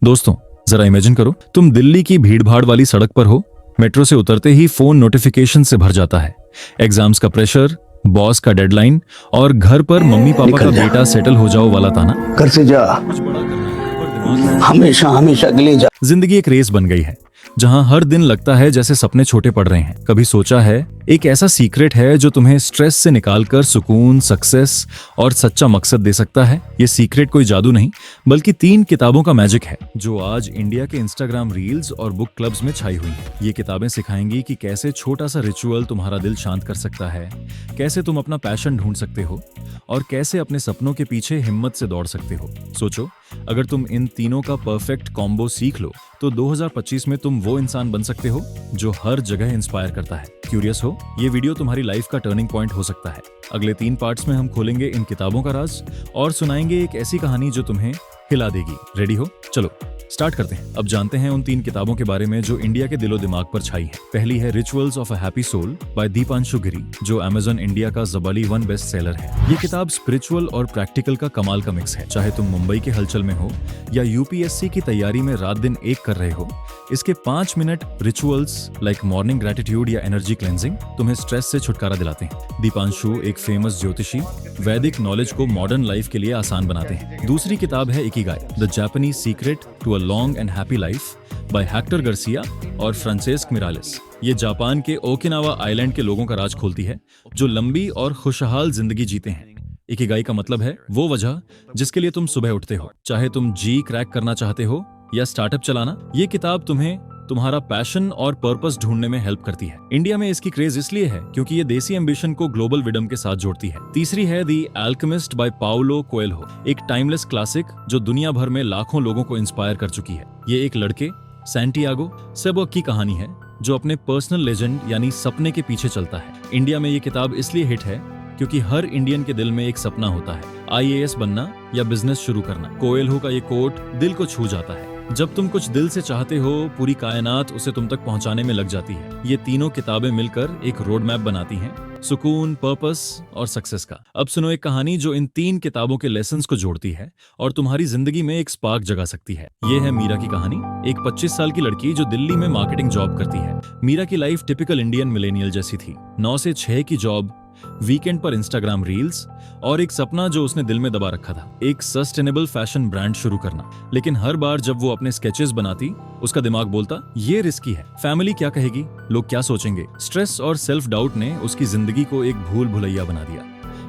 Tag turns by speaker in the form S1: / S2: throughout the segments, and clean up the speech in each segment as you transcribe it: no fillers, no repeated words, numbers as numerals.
S1: दोस्तों, जरा इमेजिन करो तुम दिल्ली की भीड़भाड़ वाली सड़क पर हो। मेट्रो से उतरते ही फोन नोटिफिकेशन से भर जाता है। एग्जाम्स का प्रेशर, बॉस का डेडलाइन और घर पर मम्मी पापा का बेटा सेटल हो जाओ वाला ताना।
S2: घर से जा,
S1: कुछ बड़ा करना है पर दिमाग में
S2: हमेशा हमेशा के लिए जा।
S1: जिंदगी एक रेस बन गई है जहां हर दिन लगता है जैसे सपने छोटे पड़ रहे हैं। कभी सोचा है एक ऐसा सीक्रेट है जो तुम्हें स्ट्रेस से निकालकर सुकून, सक्सेस और सच्चा मकसद दे सकता है? ये सीक्रेट कोई जादू नहीं बल्कि 3 किताबों का मैजिक है जो आज इंडिया के इंस्टाग्राम रील्स और बुक क्लब्स में छाई हुई हैं। ये किताबें सिखाएंगी कि कैसे छोटा सा रिचुअल तुम्हारा दिल शांत कर सकता है, कैसे तुम अपना पैशन ढूंढ सकते हो और कैसे अपने सपनों के पीछे हिम्मत से दौड़ सकते हो। सोचो, अगर तुम इन तीनों का परफेक्ट कॉम्बो सीख लो तो 2025 में तुम वो इंसान बन सकते हो जो हर जगह इंस्पायर करता है। क्यूरियस हो? ये वीडियो तुम्हारी लाइफ का टर्निंग पॉइंट हो सकता है। अगले 3 पार्ट्स में हम खोलेंगे इन किताबों का राज और सुनाएंगे एक ऐसी कहानी जो तुम्हें हिला देगी। रेडी हो? चलो स्टार्ट करते हैं। अब जानते हैं उन 3 किताबों के बारे में जो इंडिया के दिलो दिमाग पर छाई है। पहली है rituals of a happy soul by Deepanshu Giri, जो अमेज़न इंडिया का ज़बाली 1 बेस्ट सेलर है। ये किताब स्पिरिचुअल और प्रैक्टिकल का कमाल का मिक्स है। चाहे तुम मुंबई के हलचल में हो या यूपीएससी की तैयारी में रात दिन एक कर रहे हो, इसके 5 minute rituals like morning gratitude या एनर्जी क्लेंजिंग तुम्हें स्ट्रेस से छुटकारा दिलाते हैं। दीपांशु एक फेमस ज्योतिषी वैदिक नॉलेज को मॉडर्न लाइफ के लिए आसान बनाते हैं। दूसरी किताब है Ikigai, the Japanese secret to a long and happy life by Hector Garcia और फ्रांसेस्क मिरालेस। ये जापान के ओकिनावा आइलैंड के लोगों का राज खोलती है जो लंबी और खुशहाल जिंदगी जीते हैं। इकिगाई का मतलब है वो वजह जिसके लिए तुम सुबह उठते हो, चाहे तुम जी क्रैक करना चाहते हो या स्टार्टअप चलाना। ये किताब तुम्हें तुम्हारा पैशन और पर्पस ढूंढने में हेल्प करती है। इंडिया में इसकी क्रेज इसलिए है क्योंकि ये देसी एम्बिशन को ग्लोबल विडम के साथ जोड़ती है। तीसरी है the Alchemist by Paulo Coelho, एक टाइमलेस क्लासिक जो दुनिया भर में लाखों लोगों को इंस्पायर कर चुकी है। ये एक लड़के सैंटियागो सेबो की कहानी है जो अपने पर्सनल लेजेंड यानी सपने के पीछे चलता है। इंडिया में ये किताब इसलिए हिट है क्योंकि हर इंडियन के दिल में एक सपना होता है, आईएएस बनना या बिजनेस शुरू करना। कोएल्हो का ये कोट दिल को छू जाता है। जब तुम कुछ दिल से चाहते हो, पूरी कायनात उसे तुम तक पहुंचाने में लग जाती है। ये तीनों किताबें मिलकर एक रोड मैप बनाती हैं सुकून, पर्पस और सक्सेस का। अब सुनो एक कहानी जो इन 3 किताबों के लेसन्स को जोड़ती है और तुम्हारी जिंदगी में एक स्पार्क जगा सकती है। ये है मीरा की कहानी, एक 25 साल की लड़की जो दिल्ली में मार्केटिंग जॉब करती है। मीरा की लाइफ टिपिकल इंडियन मिलेनियल जैसी थी। 9 से 6 की जॉब, वीकेंड पर इंस्टाग्राम रील्स और एक सपना जो उसने दिल में दबा रखा था, एक सस्टेनेबल फैशन ब्रांड शुरू करना। लेकिन हर बार जब वो अपने स्केचेस बनाती, उसका दिमाग बोलता ये रिस्की है, फैमिली क्या कहेगी, लोग क्या सोचेंगे। स्ट्रेस और सेल्फ डाउट ने उसकी जिंदगी को एक भूल भुलैया बना दिया।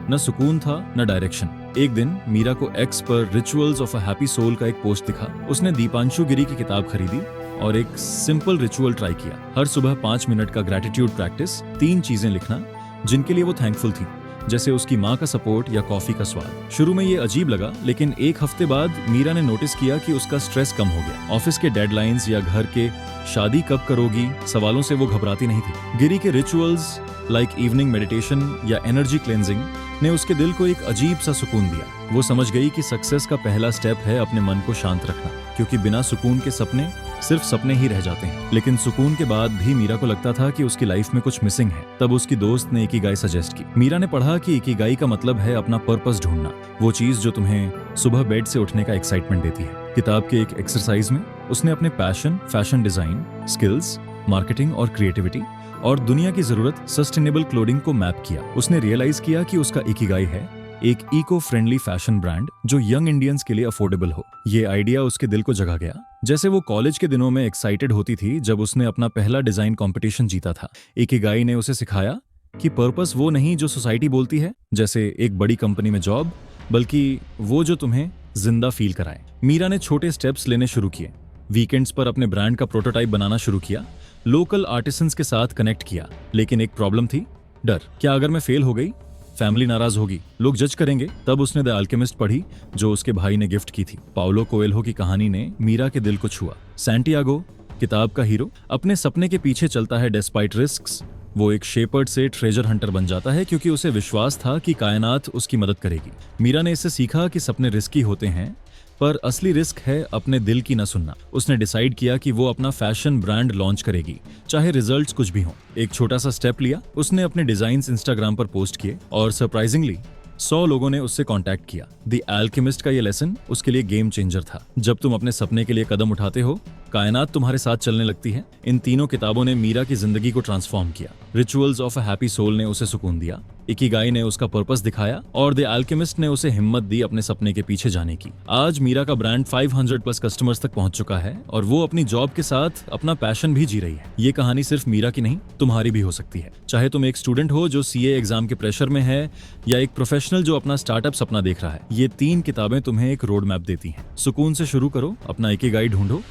S1: न सुकून था न डायरेक्शन। एक दिन मीरा को एक्स पर rituals of a happy soul का एक पोस्ट दिखा। उसने दीपांशु गिरी की किताब खरीदी और एक सिंपल रिचुअल ट्राई किया। हर सुबह 5 मिनट का ग्रेटिट्यूड प्रैक्टिस, 3 चीजें लिखना जिनके लिए वो थैंकफुल थी, जैसे उसकी माँ का सपोर्ट या कॉफी का स्वाद। शुरू में ये अजीब लगा, लेकिन 1 हफ्ते बाद मीरा ने नोटिस किया कि उसका स्ट्रेस कम हो गया। ऑफिस के डेडलाइंस या घर के शादी कब करोगी सवालों से वो घबराती नहीं थी। गिरी के रिचुअल्स लाइक इवनिंग मेडिटेशन या एनर्जी क्लेंजिंग ने उसके दिल को एक अजीब सा सुकून दिया। वो समझ गई कि सक्सेस का पहला स्टेप है अपने मन को शांत रखना, क्योंकि बिना सुकून के सपने सिर्फ सपने ही रह जाते हैं। लेकिन सुकून के बाद भी मीरा को लगता था कि उसकी लाइफ में कुछ मिसिंग है। तब उसकी दोस्त ने इकिगाई सजेस्ट की। मीरा ने पढ़ा कि इकिगाई का मतलब है अपना पर्पस ढूंढना, वो चीज जो तुम्हें सुबह बेड से उठने का एक्साइटमेंट देती है। किताब के एक एक्सरसाइज में उसने अपने passion, fashion design, skills, marketing और क्रिएटिविटी और दुनिया की जरूरत सस्टेनेबल क्लोथिंग को मैप किया। उसने रियलाइज किया कि उसका इकिगाई है एक इको फ्रेंडली फैशन ब्रांड जो यंग इंडियंस के लिए अफोर्डेबल हो। ये आइडिया उसके दिल को जगा गया, जैसे वो कॉलेज के दिनों में एक्साइटेड होती थी जब उसने अपना पहला डिजाइन कंपटीशन जीता था। इकिगाई ने उसे सिखाया कि पर्पस वो नहीं जो सोसाइटी बोलती है, जैसे एक बड़ी कंपनी में जॉब, बल्कि वो जो तुम्हें जिंदा फील कराए। मीरा ने छोटे स्टेप्स लेने शुरू किए। वीकेंड्स पर अपने ब्रांड का प्रोटोटाइप बनाना शुरू किया, लोकल आर्टिसंस के साथ कनेक्ट किया। लेकिन एक प्रॉब्लम थी, डर। क्या अगर मैं फेल हो गई, फैमिली नाराज होगी, लोग जज करेंगे। तब उसने द अल्केमिस्ट पढ़ी जो उसके भाई ने गिफ्ट की थी। पाउलो कोएल्हो की कहानी ने मीरा के दिल को छुआ। सैंटियागो, किताब का हीरो, अपने सपने के पीछे चलता है डिस्पाइट रिस्क्स। वो एक शेपर्ड से ट्रेजर हंटर बन जाता है क्योंकि उसे विश्वास था कि कायनात उसकी मदद करेगी। मीरा ने इससे सीखा कि सपने रिस्की होते हैं, पर असली रिस्क है अपने दिल की न सुनना। उसने डिसाइड किया कि वो अपना फैशन ब्रांड लॉन्च करेगी, चाहे रिजल्ट्स कुछ भी हों। एक छोटा सा स्टेप लिया, उसने अपने डिजाइन्स इंस्टाग्राम पर पोस्ट किए और सरप्राइजिंगली 100 लोगों ने उससे कांटेक्ट किया। द अल्केमिस्ट का ये लेसन उसके लिए गेम चेंजर था। जब तुम अपने सपने के लिए कदम उठाते हो, कायनात तुम्हारे साथ चलने लगती है। इन तीनों किताबों ने मीरा की जिंदगी को ट्रांसफॉर्म किया। Rituals of a happy soul ने उसे सुकून दिया, इकिगाई ने उसका पर्पस दिखाया और द अल्केमिस्ट ने उसे हिम्मत दी अपने सपने के पीछे जाने की। आज मीरा का ब्रांड 500 प्लस कस्टमर्स तक पहुंच चुका है और वो अपनी जॉब के साथ अपना पैशन भी जी रही है। ये कहानी सिर्फ मीरा की नहीं, तुम्हारी भी हो सकती है। चाहे तुम एक स्टूडेंट हो जो सीए एग्जाम के प्रेशर में है या एक प्रोफेशनल जो अपना स्टार्टअप सपना देख रहा है, ये 3 किताबें तुम्हें एक रोड मैप देती हैं। सुकून से शुरू करो, अपना इकिगाई ढूंढो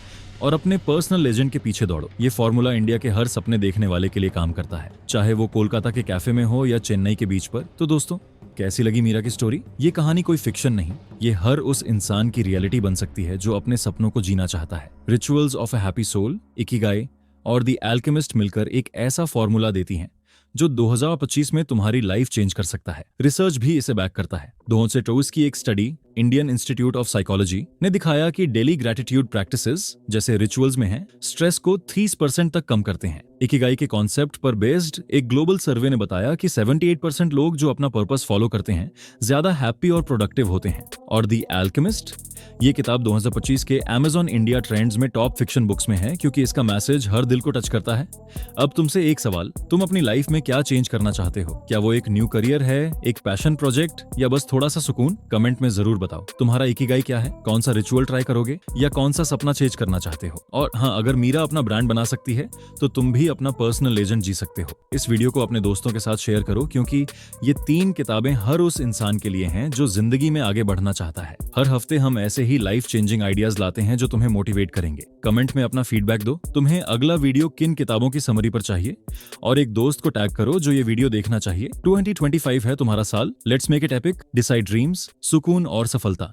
S1: और अपने पर्सनल लेजेंड के पीछे दौड़ो। ये फॉर्मूला इंडिया के हर सपने देखने वाले के लिए काम करता है, चाहे वो कोलकाता के कैफे में हो या चेन्नई के बीच पर। तो दोस्तों, कैसी लगी मीरा की स्टोरी? ये कहानी कोई फिक्शन नहीं, ये हर उस इंसान की रियलिटी बन सकती है जो अपने सपनों को जीना चाहता है। Rituals of a happy soul, Ikigai और द अल्केमिस्ट मिलकर एक ऐसा फॉर्मूला देती हैं जो 2025 में तुम्हारी लाइफ चेंज कर सकता है। रिसर्च भी इसे बैक करता है। 2024 की एक study Indian institute of psychology ने दिखाया कि डेली ग्रेटिट्यूड प्रैक्टिसेस जैसे रिचुअल्स में हैं, स्ट्रेस को 30% तक कम करते हैं। इकिगाई के कॉन्सेप्ट पर बेस्ड एक ग्लोबल सर्वे ने बताया कि 78% लोग जो अपना पर्पस फॉलो करते हैं ज्यादा हैप्पी और प्रोडक्टिव होते हैं। और द अल्केमिस्ट, ये किताब 2025 के Amazon इंडिया ट्रेंड्स में टॉप फिक्शन बुक्स में है क्योंकि इसका मैसेज हर दिल को टच करता है। अब तुमसे एक सवाल, तुम अपनी लाइफ में क्या चेंज करना चाहते हो? क्या वो एक न्यू करियर है, एक पैशन प्रोजेक्ट या बस थोड़ा सा सुकून? कमेंट में जरूर बताओ। तुम्हारा इकिगाई क्या है? कौन सा रिचुअल ट्राई करोगे या कौन सा सपना चेंज करना चाहते हो? और हाँ, अगर मीरा अपना ब्रांड बना सकती है तो तुम भी अपना पर्सनल लेजेंड जी सकते हो। इस वीडियो को अपने दोस्तों के साथ शेयर करो क्योंकि ये 3 किताबें हर उस इंसान के लिए हैं जो जिंदगी में आगे बढ़ना चाहता है। हर हफ्ते हम ऐसे ही लाइफ चेंजिंग आइडियाज लाते हैं जो तुम्हें मोटिवेट करेंगे। कमेंट में अपना फीडबैक दो, तुम्हें अगला वीडियो किन किताबों की समरी पर चाहिए, और एक दोस्त को टैग करो जो ये वीडियो देखना चाहिए। 2025 है तुम्हारा साल। Let's make it epic, decide dreams, सुकून और सफलता।